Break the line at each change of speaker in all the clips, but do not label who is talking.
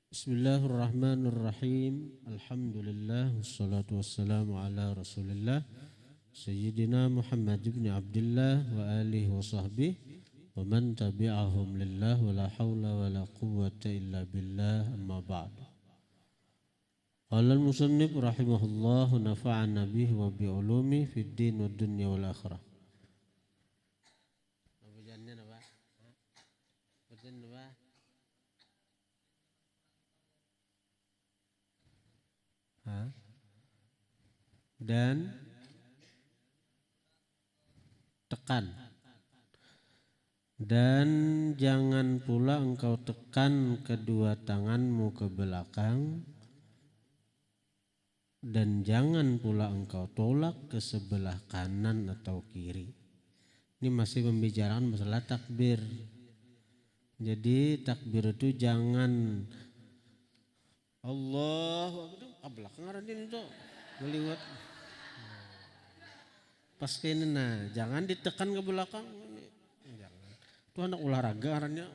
Bismillahirrahmanirrahim. Alhamdulillah wassalatu wassalamu ala Rasulillah Sayyidina Muhammad ibn Abdullah wa alihi wa sahbihi wa man tabi'ahum lillah wa la hawla wa la quwwata illa billah amma ba'd. Qala al-musannif rahimahullah nafa'ana bihi wa bi ulumi fid din wad dunya wal akhirah. Dan tekan, dan jangan pula engkau tekan kedua tanganmu ke belakang, dan jangan pula engkau tolak ke sebelah kanan atau kiri. Ini masih membicarakan masalah takbir. Jadi takbir itu jangan Allah ke belakang ngarantin itu ngeliwat. Pas kene nah, jangan ditekan ke belakang. Jangan. Itu anak olahraga arahnya.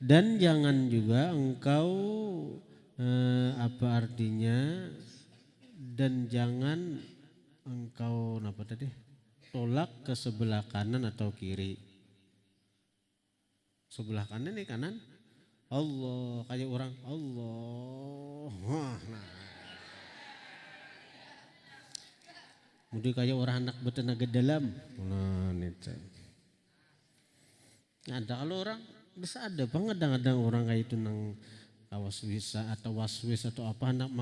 Dan jangan juga engkau apa artinya? Dan jangan engkau apa tadi? Tolak ke sebelah kanan atau kiri. Sebelah kanan nih kanan. Allah, kayak orang Allah. Nah. Mudi kayak orang anak bertenaga dalam. Nah, itu. Ada kalau orang bisa ada kadang-kadang orang kayak itu nang waswisa atau waswis atau apa hendak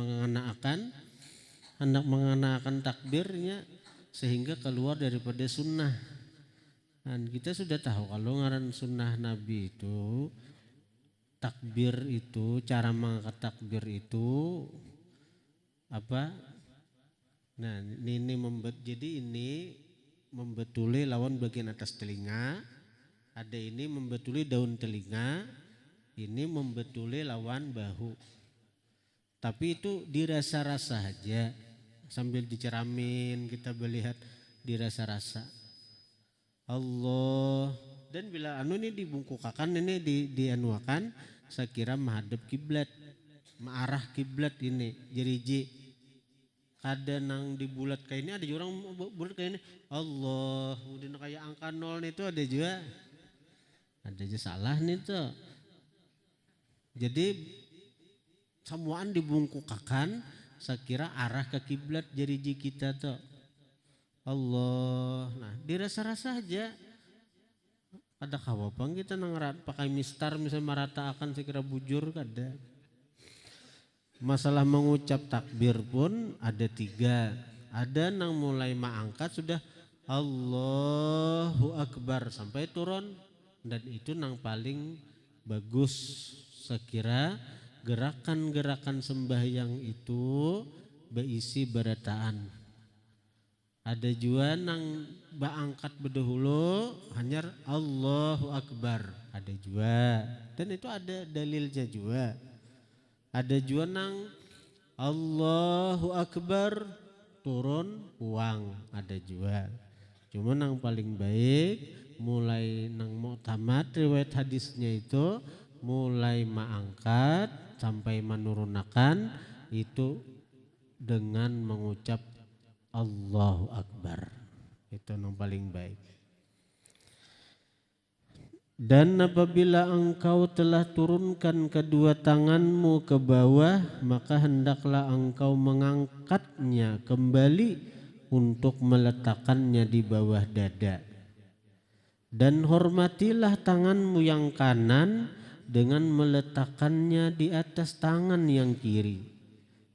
mengenakan takbirnya sehingga keluar daripada sunnah. Dan kita sudah tahu kalau ngaran sunnah Nabi itu takbir itu, cara mengangkat takbir itu apa? Nah jadi ini membetuli lawan bagian atas telinga, ada ini membetuli daun telinga, ini membetuli lawan bahu. Tapi itu dirasa-rasa aja sambil diceramin kita melihat dirasa-rasa. Allah, dan bila ini dibungkukakan ini dianuakan, saya kira menghadap kiblat, mengarah kiblat ini jeriji. Ada nang dibulat kayak ini, ada juga orang bulat kayak ini. Allah, udah kayak angka 0 itu ada juga. Ada aja salah nih tuh. Jadi semuaan dibungkukakan, saya kira arah ke kiblat jeriji kita tuh. Allah, nah dirasa-rasa aja. Ada kawapang kita nang pakai mistar misalnya merata akan saya kira bujur kada. Masalah mengucap takbir pun ada 3. Ada nang mulai mengangkat sudah Allahu Akbar sampai turun, dan itu nang paling bagus. Sekira gerakan-gerakan sembahyang itu berisi berataan. Ada juga nang angkat berdahulu hanya Allahu Akbar, ada juga, dan itu ada dalilnya juga. Ada juga nang Allahu Akbar turun uang, ada juga. Cuma nang paling baik mulai nang mu'tamad riwayat hadisnya itu mulai mengangkat sampai menurunkan itu dengan mengucap Allahu Akbar. Itu yang paling baik. Dan apabila engkau telah turunkan kedua tanganmu ke bawah, maka hendaklah engkau mengangkatnya kembali untuk meletakkannya di bawah dada. Dan hormatilah tanganmu yang kanan dengan meletakkannya di atas tangan yang kiri.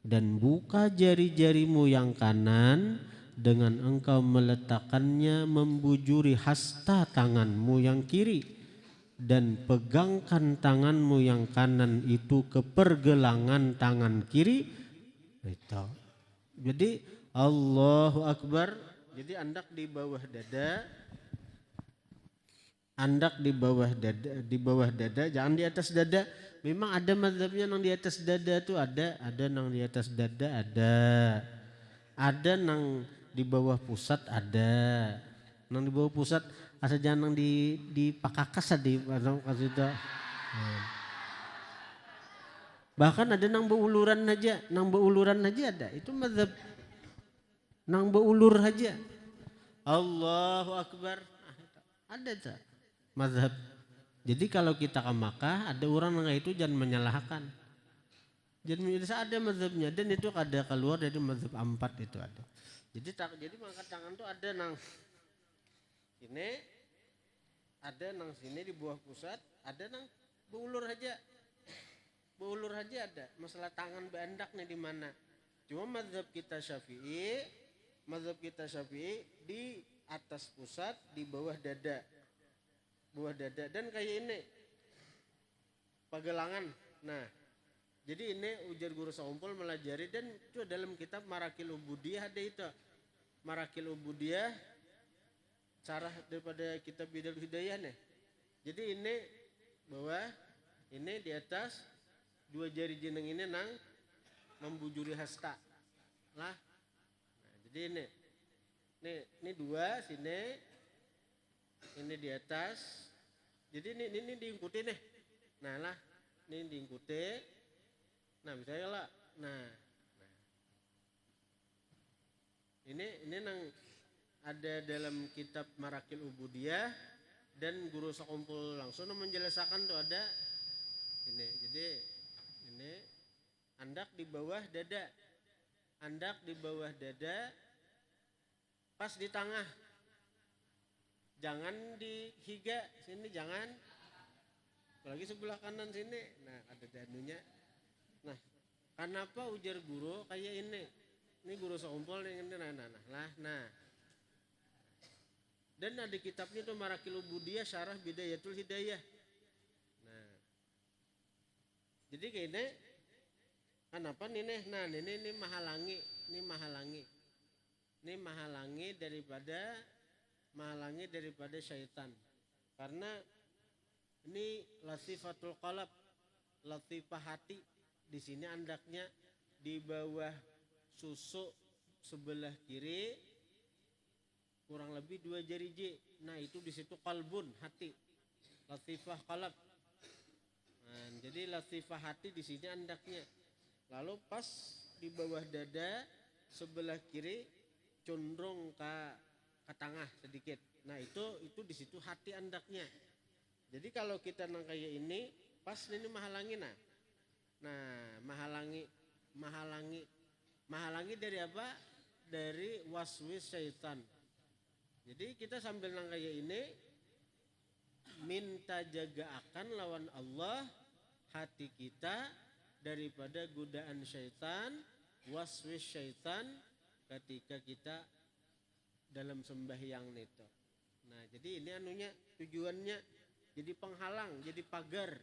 Dan buka jari-jarimu yang kanan dengan engkau meletakkannya membujuri hasta tanganmu yang kiri, dan pegangkan tanganmu yang kanan itu ke pergelangan tangan kiri. Itu. Jadi Allahu Akbar. Jadi andak di bawah dada. Andak di bawah dada, jangan di atas dada. Memang ada mazhabnya nang di atas dada tuh ada nang di atas dada ada nang di bawah pusat ada. Nang di bawah pusat asa jangan di pakakas di kasih Bahkan ada nang beuluran aja, ada. Itu mazhab nang beulur aja. Allahu Akbar. Ada tak mazhab. Jadi kalau kita ke Makkah ada orang nang itu jangan menyalahkan. Jangan menyalahkan, ada mazhabnya dan itu ada keluar dari mazhab 4 itu ada. Jadi mengangkat tangan tuh ada nang ini, ada nang sini di bawah pusat, ada nang beulur aja. Beulur aja ada. Masalah tangan beandak nih di mana. Cuma mazhab kita Syafi'i di atas pusat, di bawah dada. Bawah dada dan kayak ini. Pagelangan. Nah, jadi ini ujar guru Saumpul melajari dan itu dalam kitab Marakil Ubudiyah ada itu. Marakil Ubudiyah syarah daripada kitab Bidal Hidayah nih. Jadi ini bawah, ini di atas. Dua jari jeneng ini nang membujuri hasta lah. Nah, jadi ini dua sini, ini di atas. Jadi ini diikuti nih. Nah lah, ini diikuti. Nah misalnya lah. Nah. Ini nang ada dalam kitab Marakil Ubudiyah dan guru Saumpul langsung menjelaskan tuh ada ini. Jadi ini andak di bawah dada. Andak di bawah dada pas di tengah. Jangan di higa sini, jangan. Apalagi sebelah kanan sini. Nah, ada danunya. Nah, kenapa ujar guru kayak ini? Ini guru Saumpul yang ini nah. Dan ada kitabnya tuh Marakil Ubudiyah Syarah Bidayatul Hidayah. Nah. Jadi kayak ini kenapa nih? Nah, ini menghalangi. Ini menghalangi daripada syaitan. Karena ini latifatul qalb, latifah hati. Di sini andaknya di bawah susuk sebelah kiri kurang lebih 2 jari J. Nah, itu di situ qalbun, hati. Latifah qalb. Nah, jadi latifah hati di sini andaknya. Lalu pas di bawah dada sebelah kiri condong ke tengah sedikit. Nah, itu di situ hati andaknya. Jadi kalau kita nang kayak ini pas ini menghalangi nah. Nah, menghalangi dari apa? Dari waswis syaitan. Jadi kita sambil nang kayak ini minta jaga akan lawan Allah hati kita daripada godaan syaitan, waswis syaitan ketika kita dalam sembahyang itu. Nah, jadi ini anunya tujuannya jadi penghalang, jadi pagar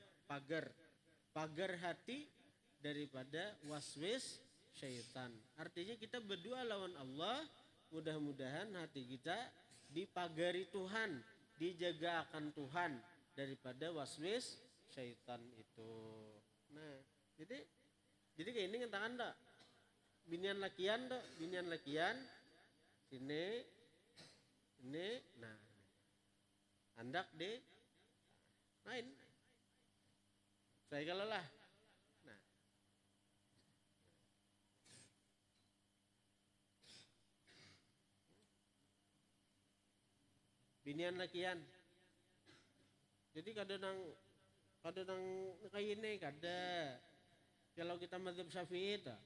hati daripada waswis syaitan. Artinya kita berdoa lawan Allah, mudah-mudahan hati kita dipagari Tuhan, dijaga akan Tuhan daripada waswis syaitan itu. Nah, jadi kayak ini ngetakan tak? Binian lakian sini, ini, nah, andak deh, main. Saya kalau lah, nah, binian lakian. Jadi kadang kayak ini kada. Kalau kita mazhab Syafi'i itu.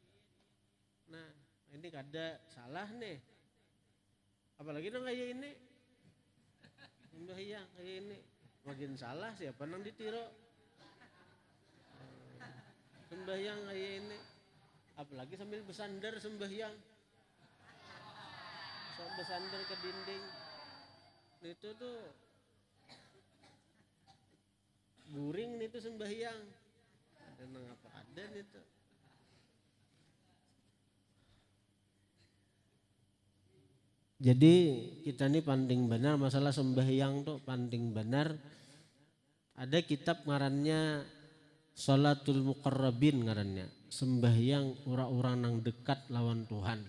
Nah, ini kada salah nih. Apalagi dong kayak ini. Sembahyang kayak ini. Makin salah siapa nang ditiro. Sembahyang kayak ini. Apalagi sambil bersandar sembahyang. Bersandar ke dinding. Itu tuh guring itu sembahyang. Ada nang apa ada itu. Jadi kita ini panding benar masalah sembahyang tuh panding benar. Ada kitab ngarannya Sholatul Muqarrabin ngarannya. Sembahyang orang-orang yang dekat lawan Tuhan.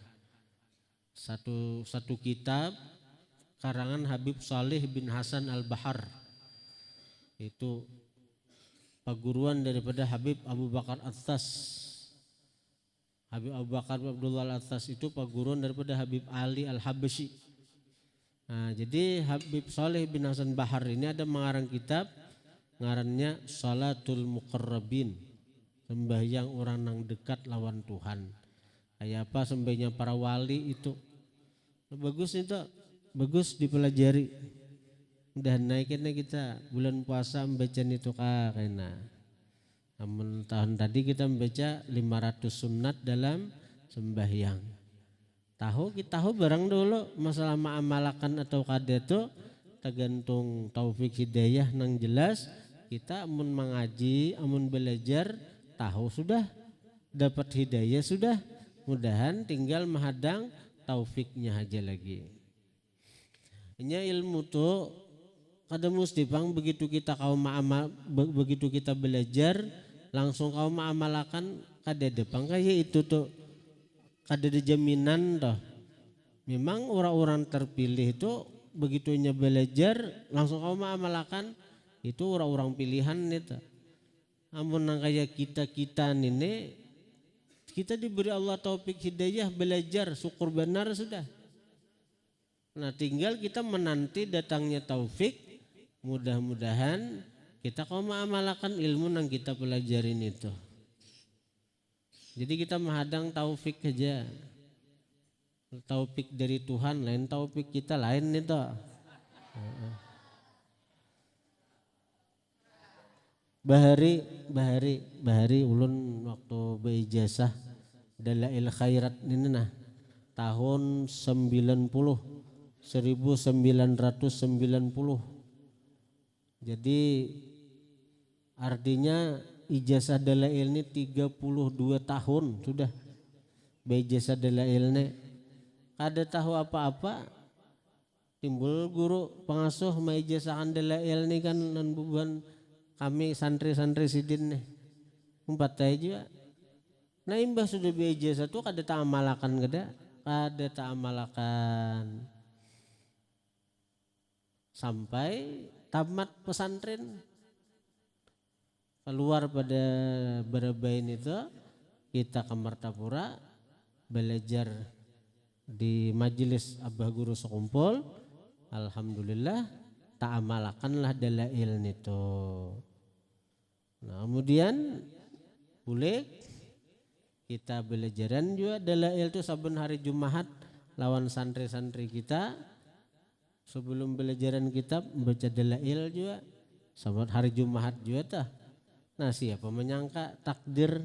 Satu kitab karangan Habib Saleh bin Hasan Al-Bahar. Itu paguruan daripada Habib Abu Bakar At-Tas. Habib Abu Bakar Abdullah Al-Attas itu paguruan daripada Habib Ali Al-Habsyi. Nah, jadi Habib Saleh bin Hasan Bahar ini ada mengarang kitab, ngarannya Salatul Muqarrabin, sembahyang orang yang dekat lawan Tuhan. Kayak apa sembahyang para wali itu. Bagus itu, bagus dipelajari. Dan naikinnya kita bulan puasa membaca itu kayaknya. Namun tahun tadi kita membaca 500 sunat dalam sembahyang. Kita tahu barang dulu masalah ma'amalakan atau kada itu tergantung taufik hidayah nang jelas. Kita amun mengaji, amun belajar, tahu sudah, dapat hidayah sudah. Mudahan tinggal menghadang taufiknya aja lagi. Ini ilmu tuh kada mesti bang begitu kita begitu kita belajar langsung kau mengamalkan kada depang kayak itu tuh kada ada jaminan toh. Memang orang-orang terpilih itu begitunya belajar langsung kau mengamalkan itu orang-orang pilihan itu. Amun nang kayak kita ini kita diberi Allah taufik hidayah belajar syukur benar sudah. Nah tinggal kita menanti datangnya taufik, mudah-mudahan kita kau mengamalkan ilmu yang kita pelajarin itu. Jadi kita menghadang taufik aja. Taufik dari Tuhan lain, taufik kita lain itu. Bahari ulun waktu beijazah Dalail Khairat ini nah tahun 1990. Jadi artinya ijazah dalail ini 32 tahun sudah. Ijazah dalail ini kada tahu apa-apa timbul guru pengasuh maijazahkan dalail ini kan nan beban kami santri-santri sidin nih 4 aja. Nah imbah sudah ijazah tuh kada ta'amalakan kada ta'amalakan sampai tamat pesantren keluar pada Barabain itu kita ke Martapura belajar di majelis Abah Guru sekumpul. Alhamdulillah ta'amalakanlah dalail itu. Nah kemudian boleh kita belajaran juga dalail itu saben hari Jumat lawan santri-santri kita. Sebelum belajaran kitab membaca dalail juga sahabat hari Jumat juga tah. Nah siapa menyangka takdir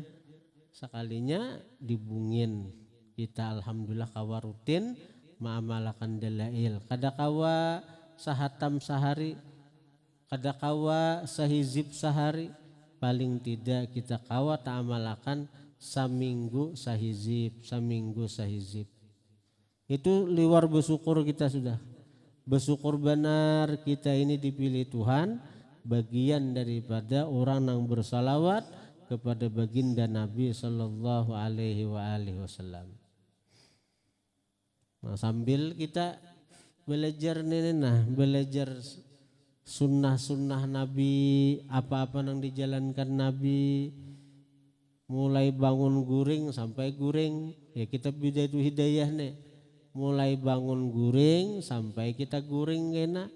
sekalinya dibungin kita alhamdulillah kawa rutin mengamalkan dalail. Kada kawa sahatam sehari, kada kawa sahizib sehari, paling tidak kita kawa ta'amalakan saminggu sahizib. Itu liwar bersyukur kita sudah. Bersyukur benar kita ini dipilih Tuhan bagian daripada orang yang bersalawat kepada baginda Nabi sallallahu alaihi wasallam. Nah, sambil kita belajar belajar sunnah-sunnah Nabi, apa-apa yang dijalankan Nabi, mulai bangun guring sampai guring ya kita bida itu hidayah nih. Mulai bangun guring sampai kita guring kena.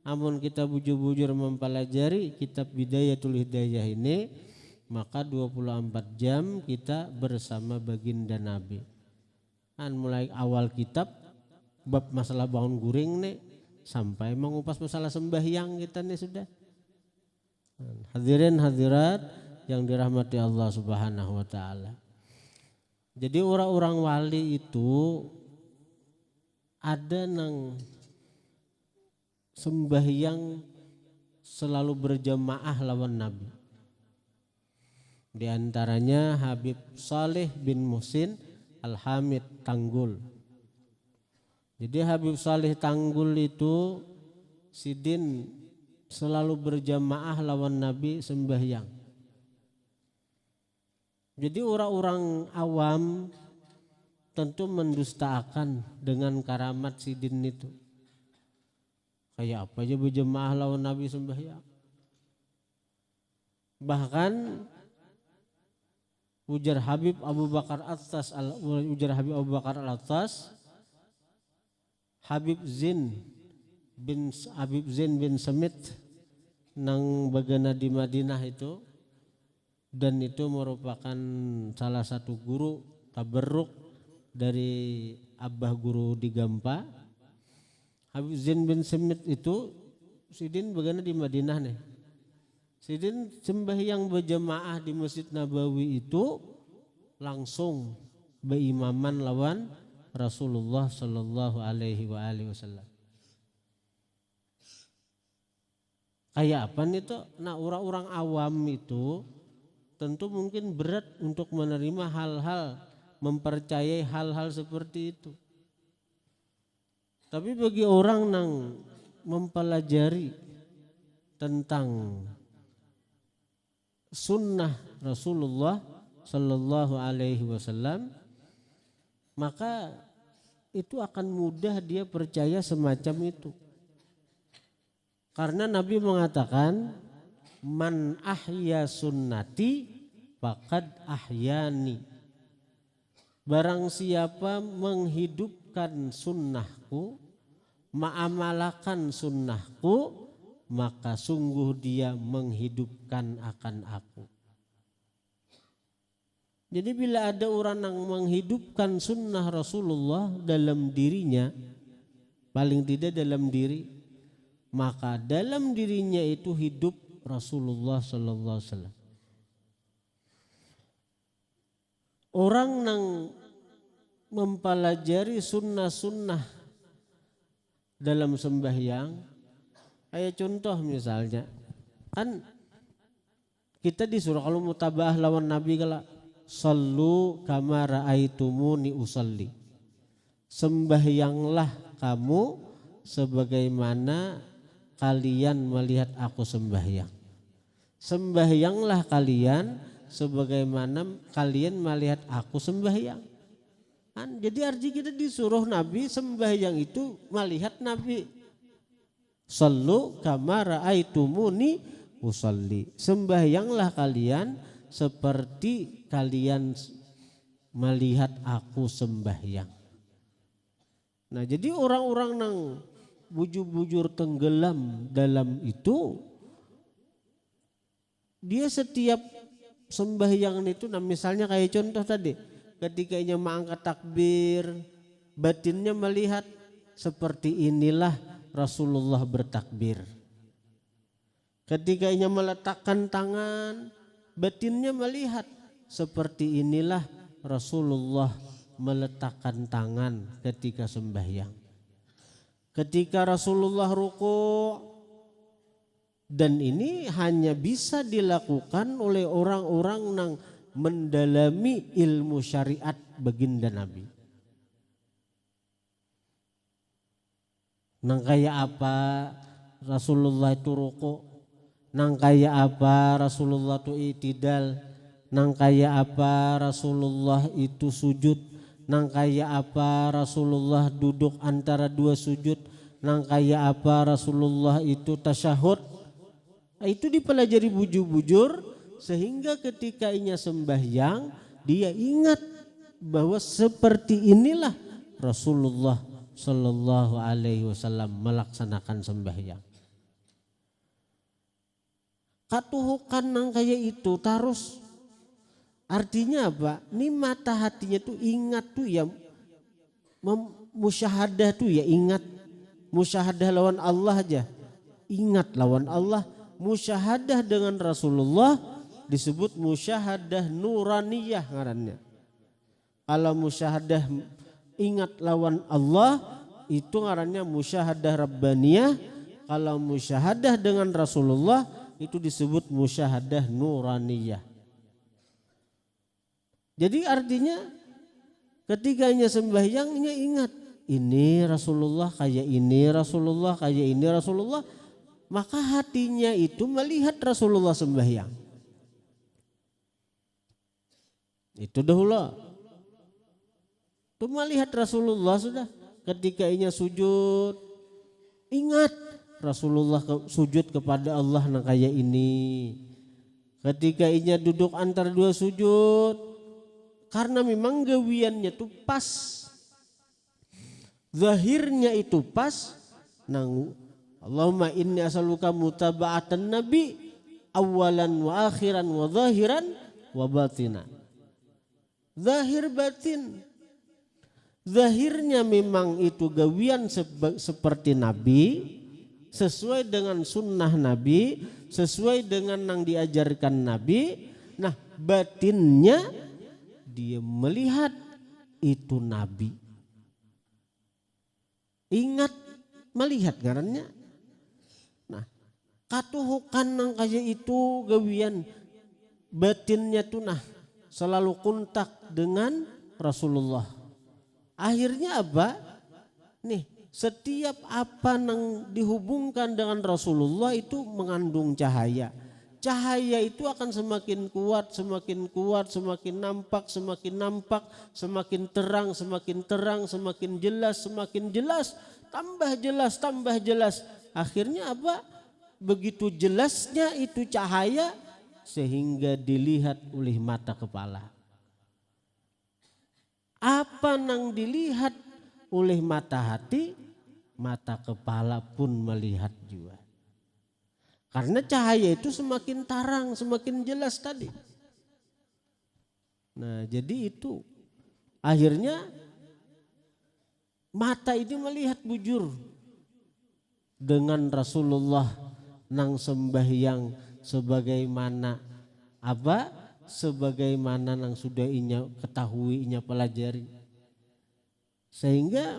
Amun kita bujur-bujur mempelajari kitab Bidayatul Hidayah ini, maka 24 jam kita bersama baginda Nabi. Kan mulai awal kitab bab masalah bangun guring nih sampai mengupas masalah sembahyang kita nih sudah. Hadirin hadirat yang dirahmati Allah Subhanahu wa taala. Jadi orang-orang wali itu ada nang sembahyang selalu berjamaah lawan Nabi. Di antaranya Habib Saleh bin Muhsin Al-Hamid Tanggul. Jadi Habib Saleh Tanggul itu sidin selalu berjamaah lawan Nabi sembahyang. Jadi orang-orang awam tentu mendustakan dengan karamat sidin itu. Kayak apa aja berjemaah lawan Nabi sembahyang. Bahkan ujar Habib Abu Bakar Al-Attas, Habib Zain bin Samit nang bagana di Madinah itu, dan itu merupakan salah satu guru tabarruk dari abah guru di Gampa. Habib Zain bin Samit itu sidin bagana di Madinah nih. Sidin sembahyang berjamaah di Masjid Nabawi itu langsung berimaman lawan Rasulullah Shallallahu Alaihi Wasallam. Kayak apa nih tuh? Nah, orang-orang awam itu tentu mungkin berat untuk menerima hal-hal, mempercayai hal-hal seperti itu. Tapi bagi orang yang mempelajari tentang sunnah Rasulullah Sallallahu Alaihi Wasallam, maka itu akan mudah dia percaya semacam itu. Karena Nabi mengatakan, man ahya sunnati faqad ahyani. Barang siapa menghidupkan sunnahku, mengamalkan sunnahku, maka sungguh dia menghidupkan akan aku. Jadi bila ada orang yang menghidupkan sunnah Rasulullah dalam dirinya, paling tidak dalam diri, maka dalam dirinya itu hidup Rasulullah Sallallahu Alaihi Wasallam. Orang yang mempelajari sunnah-sunnah dalam sembahyang, kayak contoh misalnya, kan kita disuruh kalau mutabaah lawan Nabi kala sallu kama raaitumuni usalli. Sembahyanglah kamu sebagaimana kalian melihat aku sembahyang. Sembahyanglah kalian sebagaimana kalian melihat aku sembahyang. Kan jadi arti kita disuruh Nabi sembahyang itu melihat Nabi. Sallu kama raaitumuni usalli. Sembahyanglah kalian seperti kalian melihat aku sembahyang. Nah, jadi orang-orang yang bujur-bujur tenggelam dalam itu, dia setiap sembahyang itu, nah misalnya kayak contoh tadi, ketika ia mengangkat takbir, batinnya melihat seperti inilah Rasulullah bertakbir. Ketika ia meletakkan tangan, batinnya melihat seperti inilah Rasulullah meletakkan tangan ketika sembahyang. Ketika Rasulullah ruku', dan ini hanya bisa dilakukan oleh orang-orang yang mendalami ilmu syariat baginda Nabi. Nang kayak apa Rasulullah itu ruku', nang kayak apa Rasulullah itu i'tidal, nang kayak apa Rasulullah itu sujud, nang kayak apa Rasulullah duduk antara dua sujud, nang kayak apa Rasulullah itu tasyahud. Itu dipelajari bujur-bujur sehingga ketika ia sembahyang dia ingat bahwa seperti inilah Rasulullah Sallallahu Alaihi Wasallam melaksanakan sembahyang. Katuhukan nang kayak itu terus artinya apa? Ini mata hatinya tuh ingat tuh ya, musyahadah tuh ya ingat, musyahadah lawan Allah aja, ingat lawan Allah. Musyahadah dengan Rasulullah disebut musyahadah nuraniyah ngarannya. Kalau musyahadah ingat lawan Allah itu ngarannya musyahadah rabbaniyah. Kalau musyahadah dengan Rasulullah itu disebut musyahadah nuraniyah. Jadi artinya ketikanya sembahyangnya ingat ini Rasulullah kayak ini, Rasulullah kayak ini, Rasulullah. Maka hatinya itu melihat Rasulullah sembahyang. Itu dahulu. Itu melihat Rasulullah sudah. Ketika ia sujud, ingat Rasulullah sujud kepada Allah yang kayak ini. ketika inya duduk antar dua sujud, karena memang gawiannya tuh pas, zahirnya itu pas. Nang Allahumma inni as'aluka mutaba'atan nabi awalan wa akhiran wa zahiran wa batina. Zahir batin. Zahirnya memang itu gawian seperti Nabi, sesuai dengan sunnah Nabi, sesuai dengan yang diajarkan Nabi. Nah, batinnya dia melihat itu Nabi. Ingat melihat garannya. Nah, katuhukan nang kaya itu gawian batinnya tuh nah selalu kontak dengan Rasulullah. Akhirnya apa? Nih, setiap apa yang dihubungkan dengan Rasulullah itu mengandung cahaya. Cahaya itu akan semakin kuat, semakin kuat, semakin nampak, semakin nampak, semakin terang, semakin terang, semakin jelas, semakin jelas, tambah jelas, tambah jelas. Akhirnya apa? Begitu jelasnya itu cahaya sehingga dilihat oleh mata kepala. Apa yang dilihat oleh mata hati, mata kepala pun melihat juga. Karena cahaya itu semakin terang, semakin jelas tadi. Nah, jadi itu akhirnya mata ini melihat bujur dengan Rasulullah nang sembahyang sebagaimana apa? Sebagaimana yang sudah inya ketahui, inya pelajari. Sehingga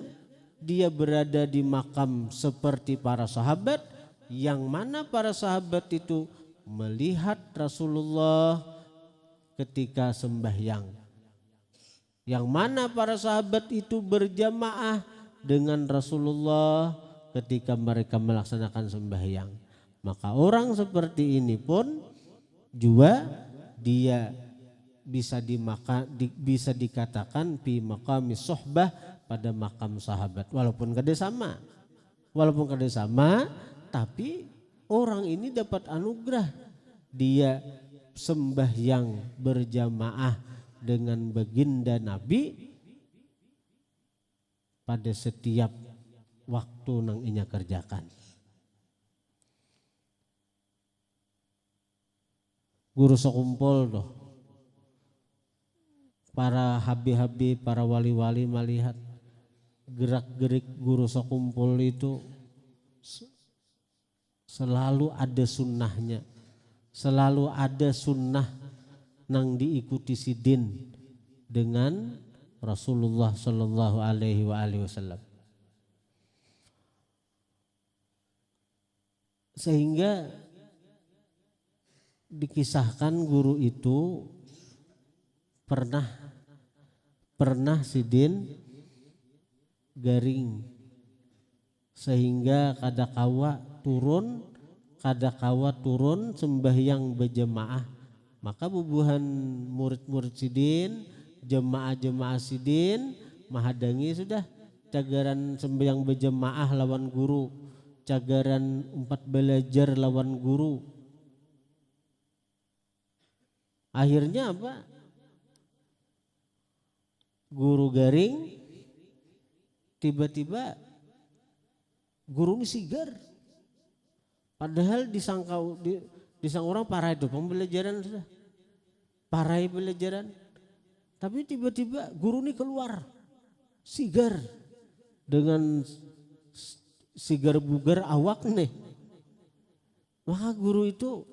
dia berada di makam seperti para sahabat, yang mana para sahabat itu melihat Rasulullah ketika sembahyang. Yang mana para sahabat itu berjamaah dengan Rasulullah ketika mereka melaksanakan sembahyang. Maka orang seperti ini pun juga dia bisa dikatakan fi maqami sohbah, pada makam sahabat. Walaupun kada sama, tapi orang ini dapat anugerah. Dia sembahyang berjamaah dengan baginda Nabi pada setiap waktu nang inya kerjakan. Guru sekumpul doh, para habi-habi, para wali-wali melihat gerak-gerik guru sekumpul itu selalu ada sunnahnya, selalu ada sunnah nang diikuti sidin dengan Rasulullah Shallallahu Alaihi Wasallam. Sehingga dikisahkan guru itu pernah sidin garing, sehingga kadakawa turun sembahyang berjamaah. Maka bubuhan murid-murid sidin, jemaah-jemaah sidin mahadangi sudah cagaran sembahyang berjamaah lawan guru, cagaran empat belajar lawan guru. Akhirnya apa? Guru garing, tiba-tiba guru ini sigar. Padahal disangka orang parah itu pembelajaran sudah. Parai pelajaran. Tapi tiba-tiba guru ini keluar sigar dengan sigar bugar awak nih. Maka guru itu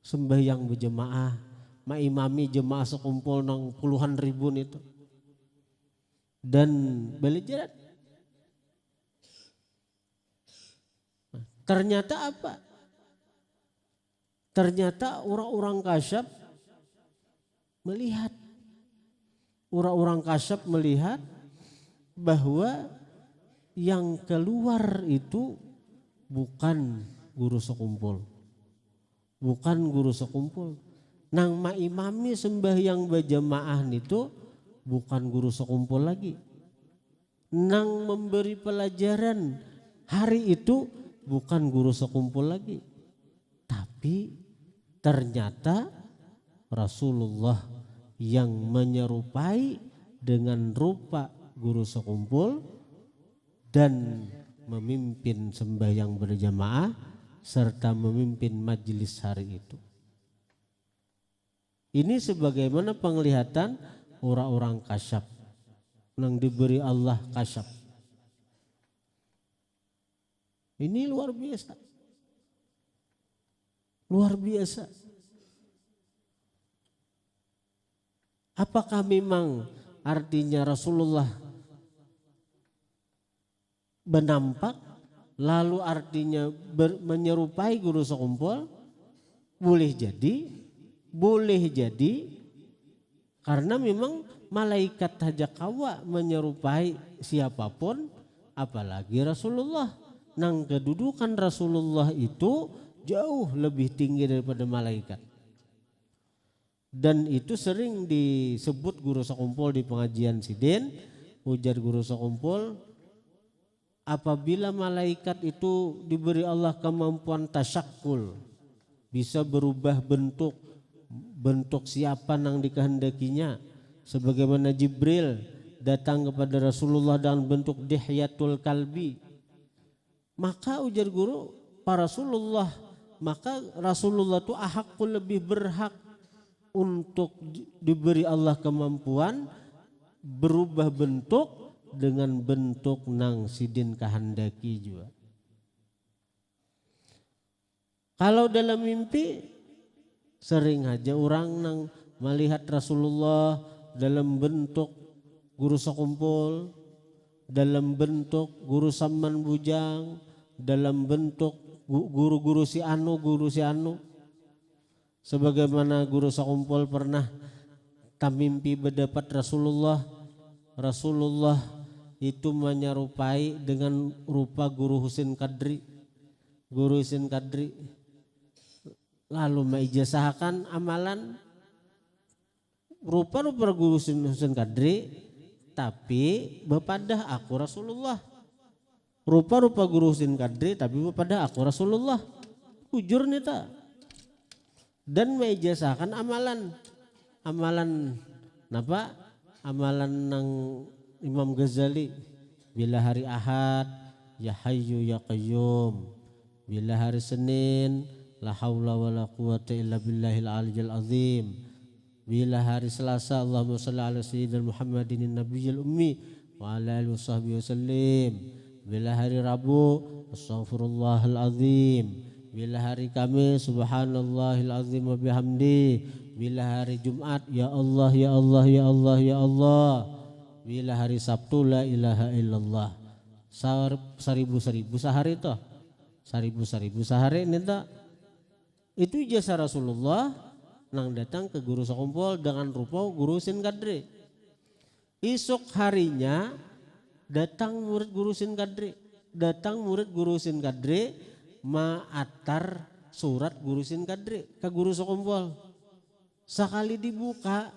sembahyang berjemaah, maimami jemaah sekumpul nang puluhan ribu itu. Dan belajar. Ternyata apa? Ternyata orang-orang kasyaf melihat. Orang-orang kasyaf melihat bahwa yang keluar itu bukan guru sekumpul. Bukan guru sekumpul. Nang maimami sembahyang berjamaah itu bukan guru sekumpul lagi. Nang memberi pelajaran hari itu bukan guru sekumpul lagi. Tapi Ternyata Rasulullah yang menyerupai dengan rupa guru sekumpul dan memimpin sembahyang berjamaah serta memimpin majelis hari itu. Ini sebagaimana penglihatan orang-orang kasyaf yang diberi Allah kasyaf. Ini luar biasa. Luar biasa. Apakah memang artinya Rasulullah benampak lalu artinya menyerupai guru sekumpul? Boleh jadi karena memang malaikat saja kawa menyerupai siapapun, apalagi Rasulullah. Nang kedudukan Rasulullah itu jauh lebih tinggi daripada malaikat. Dan itu sering disebut guru sekumpul di pengajian Sidin. Ujar guru sekumpul, apabila malaikat itu diberi Allah kemampuan tasyakul, bisa berubah bentuk siapa yang dikehendakinya, sebagaimana Jibril datang kepada Rasulullah dalam bentuk dihyatul kalbi, maka ujar guru maka Rasulullah itu ahakul, lebih berhak untuk diberi Allah kemampuan berubah bentuk dengan bentuk nang sidin kahandaki juga. Kalau dalam mimpi sering aja orang nang melihat Rasulullah dalam bentuk guru sekumpul, dalam bentuk guru samman bujang, dalam bentuk guru si anu. Sebagaimana guru sekumpul pernah tamimpi berdapat Rasulullah itu menyerupai dengan rupa guru Husin Kadri. Lalu meijazahkan amalan rupa-rupa guru Husin Kadri, tapi bepadah aku Rasulullah. Rupa-rupa guru Husin Kadri tapi bepadah aku Rasulullah. Ujur nih ta. Dan meijazahkan amalan napa? Amalan nang Imam Ghazali, bila hari Ahad ya Hayyu ya Qayyum, bila hari Senin la haula wala quwata illa billahil aliyyil azim, bila hari Selasa Allahumma shalli ala sayyidina Muhammadin nabiyil ummi wa ala alihi washabbihi wasallim, bila hari Rabu astaghfirullahal azim, bila hari Kamis subhanallahil azim wa bihamdi, bila hari Jumat ya Allah ya Allah ya Allah ya Allah, bila hari Sabtu la ilaha illallah. Seribu sehari toh, seribu sehari ini tak. Itu jasa Rasulullah nang datang ke guru sekumpul dengan rupa guru Husin Kadri. Esok harinya datang murid guru Husin Kadri, ma'atar surat guru Husin Kadri ke guru sekumpul. Sekali dibuka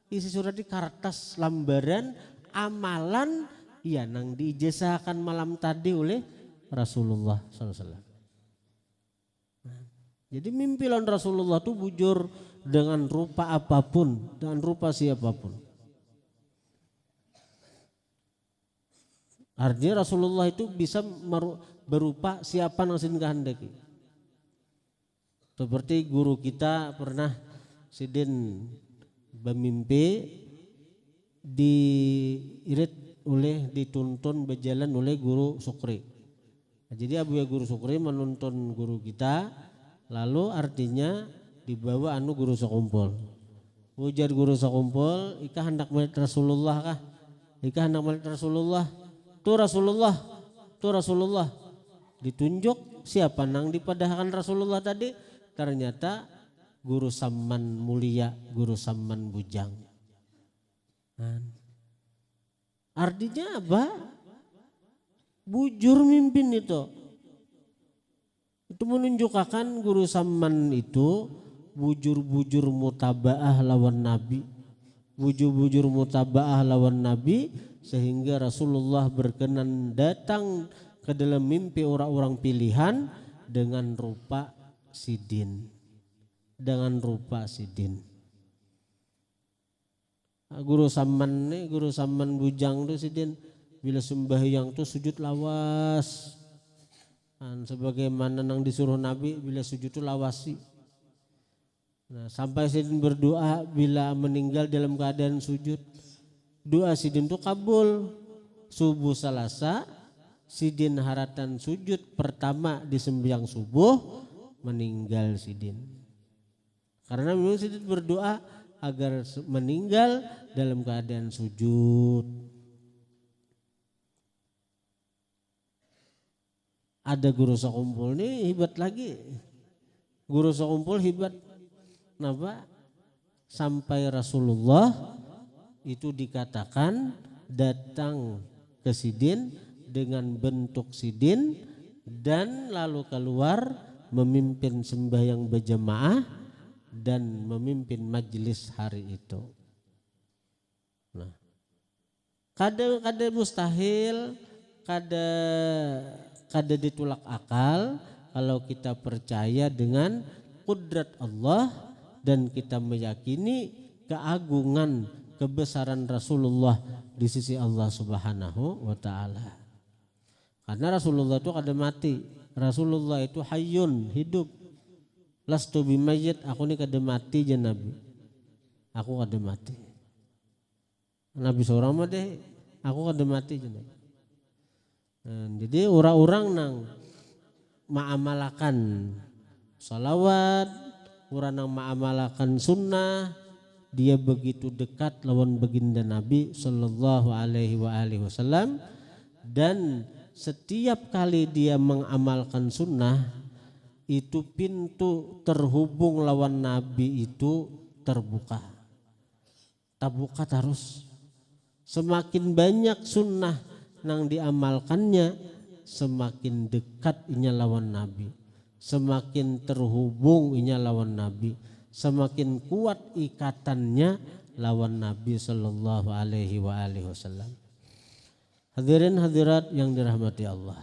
isi surat di kertas lembaran amalan ya nang diijazahkan malam tadi oleh Rasulullah SAW. Jadi mimpilan Rasulullah itu bujur dengan rupa apapun, dengan rupa siapapun. Artinya Rasulullah itu bisa berupa siapa yang sin kehendaki. Seperti guru kita pernah sidin bermimpi dituntun berjalan oleh guru Sukri. Jadi Abu ya guru Sukri menuntun guru kita, lalu artinya dibawa guru sekumpul. Ujar guru sekumpul, ika hendak melihat Rasulullah kah? Ika hendak melihat Rasulullah. Tuh Rasulullah. Ditunjuk siapa nang dipadahkan Rasulullah tadi? Ternyata guru samman mulia, guru samman bujang. Artinya apa? Bujur mimpin itu. Itu menunjukkan guru samman itu bujur-bujur mutabaah lawan Nabi. Bujur-bujur mutabaah lawan Nabi sehingga Rasulullah berkenan datang ke dalam mimpi orang-orang pilihan dengan rupa sidin. dengan rupa sidin. Guru samman bujang tuh sidin bila sembahyang tuh sujud lawas. Sebagaimana nang disuruh Nabi bila sujud tuh lawasi. Nah, sampai sidin berdoa bila meninggal dalam keadaan sujud. Doa sidin tuh kabul. Subuh Salasa sidin haratan sujud pertama di sembahyang subuh meninggal sidin. Karena memang sidin berdoa agar meninggal dalam keadaan sujud. Ada guru sekumpul nih hebat lagi. Guru sekumpul hebat. Kenapa? Sampai Rasulullah itu dikatakan datang ke sidin dengan bentuk sidin dan lalu keluar memimpin sembahyang berjamaah dan memimpin majelis hari itu. Nah, kada mustahil, kada ditolak akal kalau kita percaya dengan kudrat Allah dan kita meyakini keagungan kebesaran Rasulullah di sisi Allah Subhanahu wa taala. Karena Rasulullah itu kada mati. Rasulullah itu hayyun, hidup. Lastu bimayyit, aku ni kada mati je Nabi. Aku kada mati. Nabi seorang mah deh, aku kada mati je Nabi. Nah, jadi orang-orang nang ma'amalakan salawat, orang nang ma'amalakan sunnah, dia begitu dekat lawan baginda Nabi sallallahu alaihi wasallam, dan setiap kali dia mengamalkan sunnah itu pintu terhubung lawan Nabi itu terbuka. Terbuka terus. Semakin banyak sunnah nang diamalkannya, semakin dekat inya lawan Nabi. Semakin terhubung inya lawan Nabi. Semakin kuat ikatannya lawan Nabi sallallahu alaihi wasallam. Hadirin hadirat yang dirahmati Allah.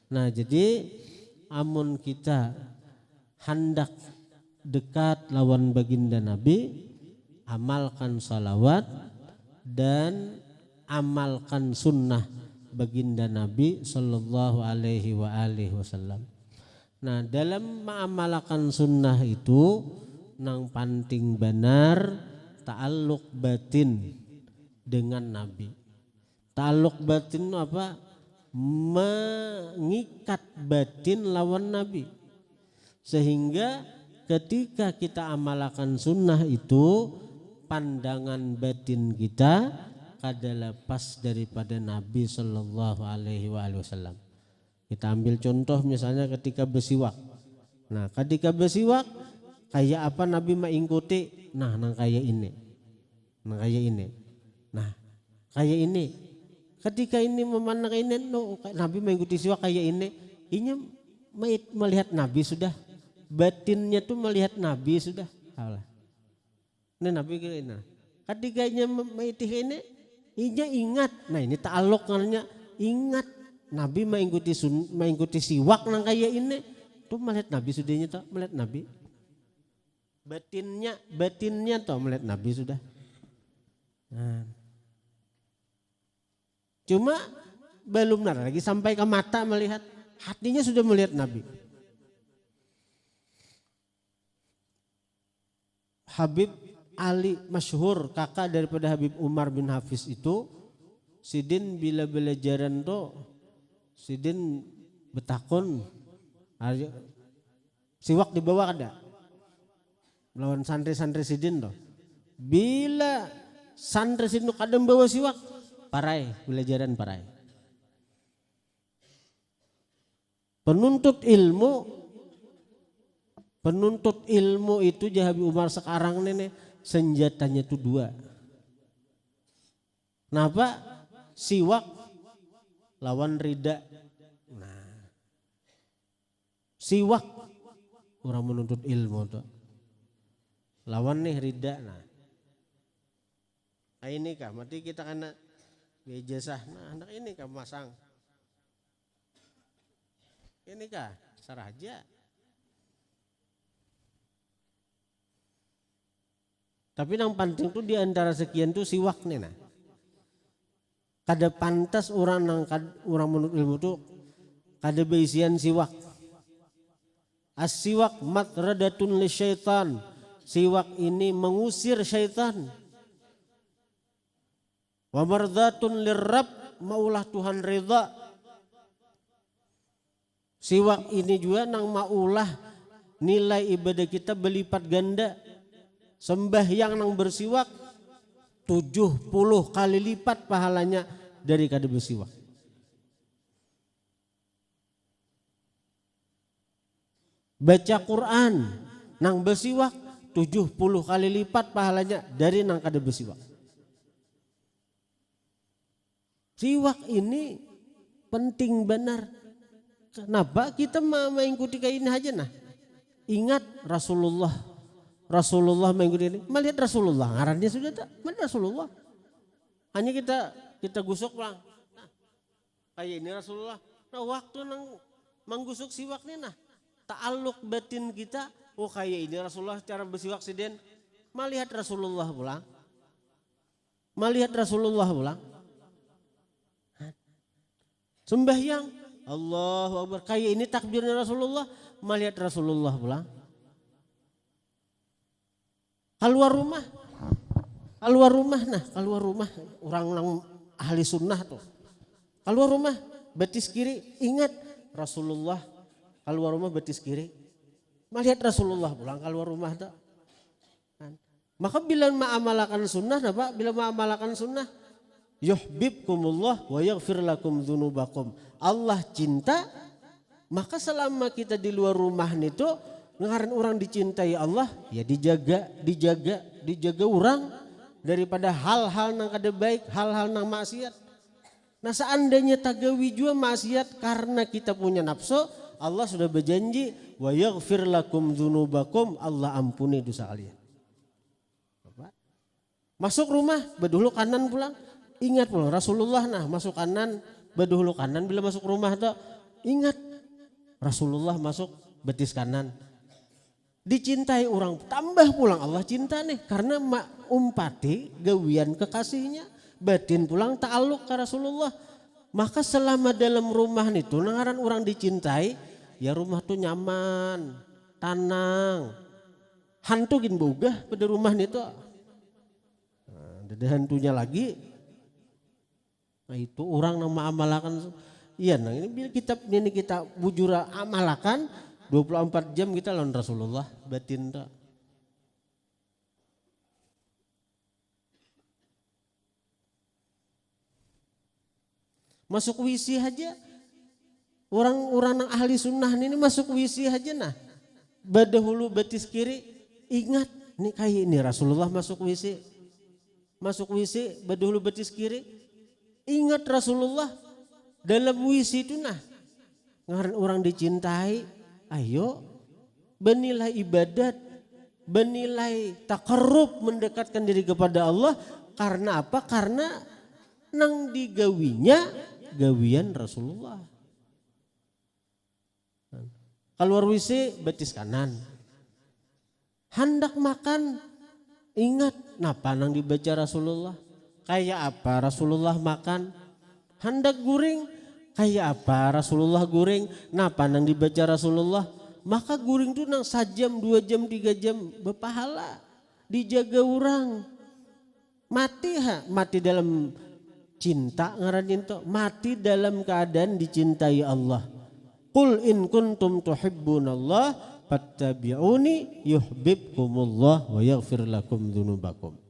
Nah, jadi amun kita hendak dekat lawan baginda Nabi, amalkan salawat dan amalkan sunnah baginda Nabi sallallahu alaihi wasallam. Nah, dalam mengamalkan sunnah itu nang penting benar ta'alluq batin dengan Nabi. Ta'alluq batin apa? Mengikat batin lawan Nabi, sehingga ketika kita amalkan sunnah itu pandangan batin kita kada lepas daripada Nabi sallallahu alaihi wasallam. Kita ambil contoh misalnya ketika bersiwak. Nah, ketika bersiwak kayak apa Nabi mengikuti? Nah, nang kayak ini. Nah, kayak ini. Nah, kayak ini. Ketika ini memandang ini, Nabi mengikuti siwak kayak ini, inya melihat Nabi sudah, batinnya tuh melihat Nabi sudah. Allah. Ini Nabi kayak ini. Ketika inya mengikuti ini, inya ingat. Nah, ini ta'alluq karena ingat Nabi mengikuti siwak nang kayak ini, tuh melihat Nabi sudahnya tuh melihat Nabi. Batinnya tuh melihat Nabi sudah. Nah. Cuma belum lagi sampai ke mata melihat, hatinya sudah melihat Nabi. Habib Ali masyhur, kakak daripada Habib Umar bin Hafiz itu, sidin bila belajaran tuh, sidin betakun, siwak dibawa kada, lawan santri-santri sidin tuh. Bila santri sidin kada bawa siwak, parai, belajaran parai. Penuntut ilmu itu Habib Umar sekarang ini senjatanya itu dua. Kenapa? Siwak lawan rida. Nah, siwak orang menuntut ilmu tuh. Lawan nih rida. Nah, ini kah? Mati kita kena ijazah. Nah, anak ini kah masang? Ini kah? Saraja. Tapi yang penting tuh di antara sekian tuh siwak nih nah. Kada pantas orang menurut ilmu tuh kada beisian siwak. As-siwak matradatun lisyaitan. Siwak ini mengusir syaitan. Wa mardatun lirrab, maulah Tuhan ridha. Siwak ini juga nang maulah nilai ibadah kita berlipat ganda. Sembahyang nang bersiwak 70 kali lipat pahalanya dari kada bersiwak. Baca Quran nang bersiwak 70 kali lipat pahalanya dari nang kada bersiwak. Siwak ini penting benar. Kenapa kita mengikuti kayak ini aja nah? Ingat Rasulullah mengikuti ini. Melihat Rasulullah, ngarannya sudah tak? Melihat Rasulullah. Hanya kita gusuk pulang. Nah, kayak ini Rasulullah. Nah waktu nang menggusuk siwak nih nah. Ta'aluk batin kita. Oh kayak ini Rasulullah cara bersiwak siden. Melihat Rasulullah pulang. Melihat Rasulullah pulang. Sembahyang Allahu Akbar. Kayak ini takbirnya Rasulullah. Melihat Rasulullah pulang. Keluar rumah nah. Keluar rumah. Orang ahli sunnah tuh. Keluar rumah. Betis kiri. Ingat Rasulullah. Keluar rumah betis kiri. Melihat Rasulullah pulang keluar rumah tuh. Maka bila ma'amalakan sunnah nah Pak. Bila ma'amalakan sunnah. Yuhibbukumullah wa yaghfir lakum dzunubakum. Allah cinta, maka selama kita di luar rumah itu ngaran orang dicintai Allah, ya dijaga orang daripada hal-hal nang kada baik, hal-hal nang maksiat. Nah seandainya tagawi jua maksiat karena kita punya nafsu, Allah sudah berjanji wa yaghfir lakum dzunubakum, Allah ampuni dosa kalian. Masuk rumah berdulu kanan pulang. Ingat pula Rasulullah nah masuk kanan, berdahulu kanan bila masuk rumah tuh ingat Rasulullah masuk betis kanan. Dicintai orang tambah pulang Allah cinta nih karena umpati gawian kekasihnya batin pulang ta'aluk ke Rasulullah. Maka selama dalam rumah itu nangaran orang dicintai ya rumah tuh nyaman, tenang. Hantu gin boga pada rumah itu. Nah, ada hantunya lagi. Nah itu orang yang mengamalkan, iya nah ini kita bujur amalkan 24 jam kita lawan Rasulullah batin tak. Masuk WC aja, orang yang ahli sunnah ini masuk WC aja nah, badahulu betis kiri, ingat nih kayak ini Rasulullah masuk WC badahulu betis kiri. Ingat Rasulullah dalam WC itu nah ngaran orang dicintai, ayo benilai ibadat, benilai takarrub mendekatkan diri kepada Allah karena apa? Karena nang digawinya gawian Rasulullah. Keluar WC betis kanan. Hendak makan ingat napa nang dibaca Rasulullah. Kayak apa Rasulullah makan? Hendak guring. Kayak apa Rasulullah guring? Napa nang dibaca Rasulullah? Maka guring itu nang 1 jam, 2 jam, 3 jam berpahala. Dijaga orang. Mati dalam cinta ngaranin to. Mati dalam keadaan dicintai Allah. Qul in kuntum tuhibbunallah fattabi'uni yuhibbukumullah wa yaghfir lakum dzunubakum.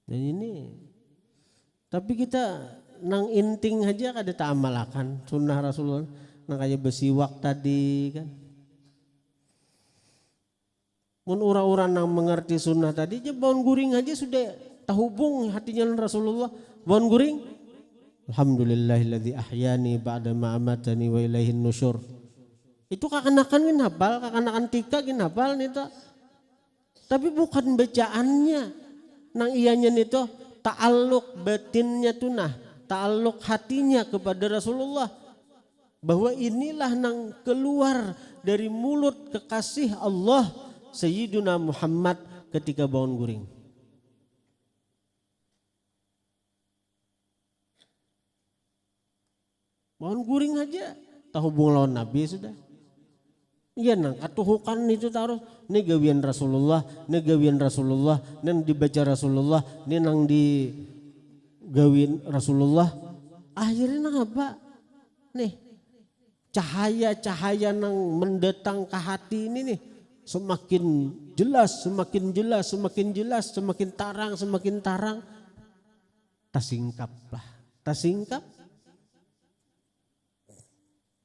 Dan ini, tapi kita nang inting aja kada tak amalakan sunnah Rasulullah, nang kayak bersiwak tadi kan. Mun orang-orang nang mengerti sunnah tadi, aja baun guring aja sudah terhubung hatinya Rasulullah. Baun guring, alhamdulillahilladzi ahyani ba'da ma amatani wa ilaihin nusyur. Itu kakanakan gin hafal, kakanakan tika gin hafal nih tak. Tapi bukan bacaannya. Nang ianya itu ta'aluk batinnya tuh nah, ta'aluk hatinya kepada Rasulullah. bahwa inilah nang keluar dari mulut kekasih Allah Sayyiduna Muhammad ketika bangun guring. Bangun guring aja tahu hubung lawan Nabi sudah. Iya nang katuhukan itu taruh ini gawian Rasulullah, ini gawian Rasulullah, ini dibaca Rasulullah, ini nang di gawin Rasulullah. Akhirnya nang apa? Nih cahaya-cahaya nang mendatang ke hati ini nih semakin jelas, semakin jelas, semakin jelas, semakin tarang. Tasingkap lah, tasingkap.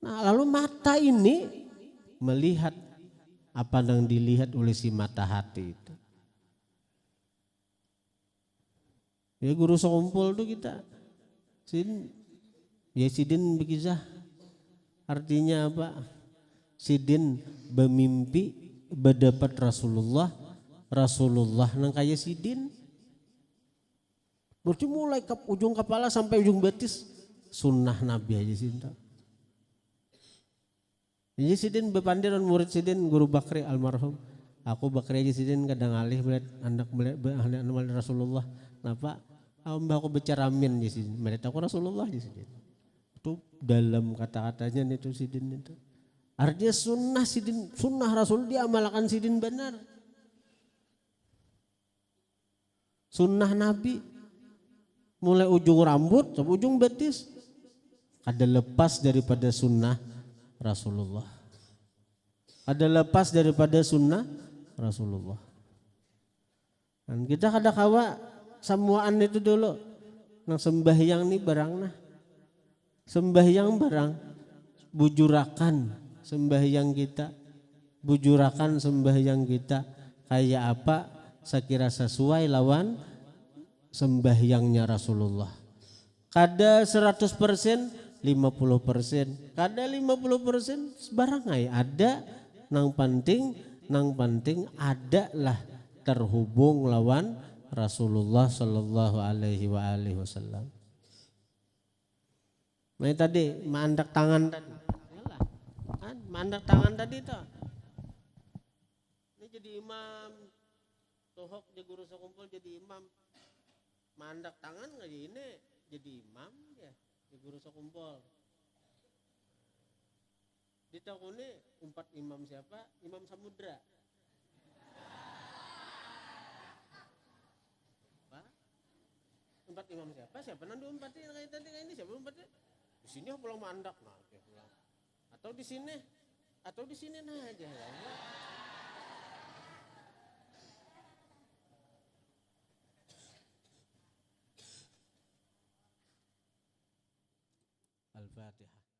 Nah lalu mata ini melihat apa yang dilihat oleh si mata hati itu. Ya guru sekumpul tuh kita. Sidin berkisah. Artinya apa? Sidin bermimpi berdapat Rasulullah. Rasulullah nang kaya sidin. Berarti mulai ke ujung kepala sampai ujung betis sunnah Nabi aja cinta. Jadi sidin bepandiran murid sidin guru Bakri almarhum. Aku Bakri aja sidin kadang alih melihat anak melihat Rasulullah. Kenapa? Mbak aku bicara amin di sini. Melihat aku Rasulullah di sini. Itu dalam kata-katanya itu sidin itu. Artinya sunnah sidin, sunnah Rasul diamalkan sidin benar. Sunnah Nabi mulai ujung rambut sampai ujung betis ada lepas daripada sunnah Rasulullah. Ada lepas daripada sunnah Rasulullah. Dan kita kada kawa samuaan itu dulu. Nang sembahyang nih barang nah. Sembahyang barang bujurakan sembahyang kita. Bujurakan sembahyang kita kayak apa sekira sesuai lawan sembahyangnya Rasulullah. Kada 100%, 50%, kada 50% barang ay ada nang penting ada lah terhubung lawan Rasulullah sallallahu alaihi wasallam. Nah tadi mandak tangan tadi. Yalah, kan mandak tangan tadi tuh. Ini jadi imam tohok di guru sekumpul jadi imam. Mandak tangan nggak ini jadi imam ya. Di guru sekumpul. Ditakuni umpat imam siapa? Imam Samudra. Apa? Umpat imam siapa? Siapa nanti umpatnya kayak tadi kayak ini siapa umpatnya? Di sini pulang mandak nah, pulang. Atau di sini nah aja ya. Al-Fatihah.